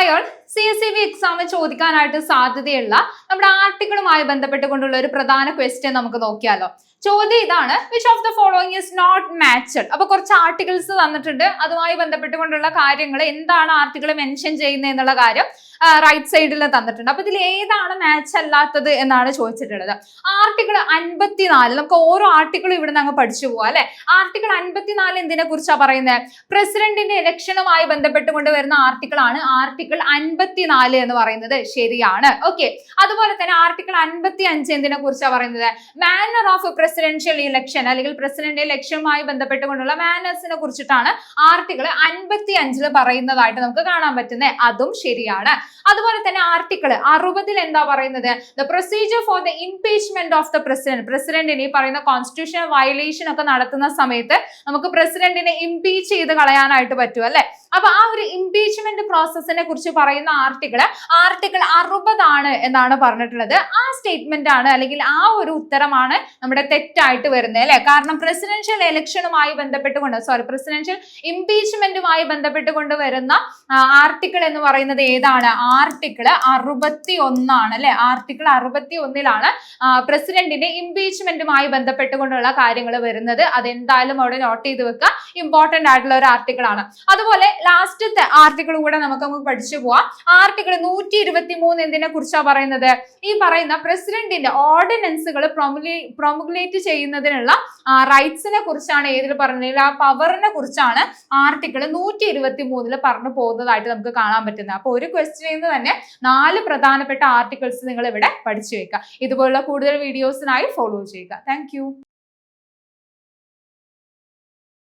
Hi all, CSEB എക്സാമിൽ ചോദിക്കാനായിട്ട് സാധ്യതയുള്ള നമ്മുടെ ആർട്ടിക്കിളുമായി ബന്ധപ്പെട്ടുകൊണ്ടുള്ള ഒരു പ്രധാന ക്വസ്റ്റ്യൻ നമുക്ക് നോക്കിയാലോ. ചോദ്യം ഇതാണ്, which of the following is not matched. അപ്പൊ കുറച്ച് ആർട്ടിക്കിൾസ് തന്നിട്ടുണ്ട്, അതുമായി ബന്ധപ്പെട്ടുകൊണ്ടുള്ള കാര്യങ്ങൾ എന്താണ് ആർട്ടിക്കിൾ മെൻഷൻ ചെയ്യുന്നത് എന്നുള്ള കാര്യം റൈറ്റ് സൈഡിൽ തന്നിട്ടുണ്ട്. അപ്പൊ ഇതിൽ ഏതാണ് മാച്ച് അല്ലാത്തത് എന്നാണ് ചോദിച്ചിട്ടുള്ളത്. ആർട്ടിക്കിൾ 54, നമുക്ക് ഓരോ ആർട്ടിക്കിളും ഇവിടുന്ന് അങ്ങ് പഠിച്ചു പോവാം അല്ലെ. ആർട്ടിക്കിൾ 54 എന്തിനെ കുറിച്ചാണ് പറയുന്നത്? പ്രസിഡന്റിന്റെ ഇലക്ഷനുമായി ബന്ധപ്പെട്ടുകൊണ്ട് വരുന്ന ആർട്ടിക്കിൾ ആണ് ആർട്ടിക്കിൾ 54 എന്ന് പറയുന്നത്. ശരിയാണ്. ഓക്കെ, അതുപോലെ തന്നെ ആർട്ടിക്കിൾ 55 എന്തിനെ കുറിച്ചാണ് പറയുന്നത്? മാനർ ഓഫ് പ്രസിഡൻഷ്യൽ ഇലക്ഷൻ അല്ലെങ്കിൽ പ്രസിഡന്റ് ഇലക്ഷനുമായി ബന്ധപ്പെട്ടുകൊണ്ടുള്ള മാനേഴ്സിനെ കുറിച്ചിട്ടാണ് ആർട്ടിക്കിൾ 55 പറയുന്നതായിട്ട് നമുക്ക് കാണാൻ പറ്റുന്നത്. അതും ശരിയാണ്. അതുപോലെ തന്നെ ആർട്ടിക്കിൾ 60 എന്താ പറയുന്നത്? The procedure for the impeachment of the president. പ്രസിഡന്റിന് ഈ പറയുന്ന കോൺസ്റ്റിറ്റ്യൂഷണൽ വയലേഷൻ ഒക്കെ നടത്തുന്ന സമയത്ത് നമുക്ക് പ്രസിഡന്റിനെ ഇംപീച്ച് ചെയ്ത് കളയാനായിട്ട് പറ്റും അല്ലെ. അപ്പൊ ആ ഒരു ഇംപീച്ച്മെന്റ് പ്രോസസ്സിനെ കുറിച്ച് പറയുന്ന ആർട്ടിക്കിൾ 60 ആണ് എന്നാണ് പറഞ്ഞിട്ടുള്ളത്. ആ സ്റ്റേറ്റ്മെന്റ് ആണ് അല്ലെങ്കിൽ ആ ഒരു ഉത്തരമാണ് നമ്മുടെ തെറ്റായിട്ട് വരുന്നത് അല്ലെ. കാരണം പ്രസിഡൻഷ്യൽ ഇലക്ഷനുമായി ബന്ധപ്പെട്ടുകൊണ്ട് പ്രസിഡൻഷ്യൽ ഇംപീച്ച്മെന്റുമായി ബന്ധപ്പെട്ടുകൊണ്ട് വരുന്ന ആർട്ടിക്കിൾ എന്ന് പറയുന്നത് ഏതാണ്? ആർട്ടിക്കിൾ 61 ആണ് അല്ലെ. ആർട്ടിക്കിൾ 61 പ്രസിഡന്റിന്റെ ഇംപീച്ച്മെന്റുമായി ബന്ധപ്പെട്ടുകൊണ്ടുള്ള കാര്യങ്ങൾ വരുന്നത്. അതെന്തായാലും അവിടെ നോട്ട് ചെയ്ത് വെക്കുക, ഇമ്പോർട്ടന്റ് ആയിട്ടുള്ള ഒരു ആർട്ടിക്കിൾ ആണ്. അതുപോലെ ലാസ്റ്റത്തെ ആർട്ടിക്കിൾ കൂടെ നമുക്ക് പഠിച്ചു പോവാം. ആർട്ടിക്കിൾ 123 എന്തിനെ കുറിച്ചാണ് പറയുന്നത്? ഈ പറയുന്ന പ്രസിഡന്റിന്റെ ഓർഡിനൻസുകൾ പ്രൊമുലേറ്റ് ചെയ്യുന്നതിനുള്ള റൈറ്റ്സിനെ കുറിച്ചാണ് ഏതിൽ പറഞ്ഞത്? ആ പവറിനെ കുറിച്ചാണ് ആർട്ടിക്കിൾ 123 പറഞ്ഞു പോകുന്നതായിട്ട് നമുക്ക് കാണാൻ പറ്റുന്നത്. അപ്പൊ ഒരു ക്വസ്റ്റ്യനിൽ നിന്ന് തന്നെ 4 പ്രധാനപ്പെട്ട ആർട്ടിക്കിൾസ് നിങ്ങൾ ഇവിടെ പഠിച്ചു വെക്കുക. ഇതുപോലുള്ള കൂടുതൽ വീഡിയോസിനായി ഫോളോ ചെയ്യുക. താങ്ക്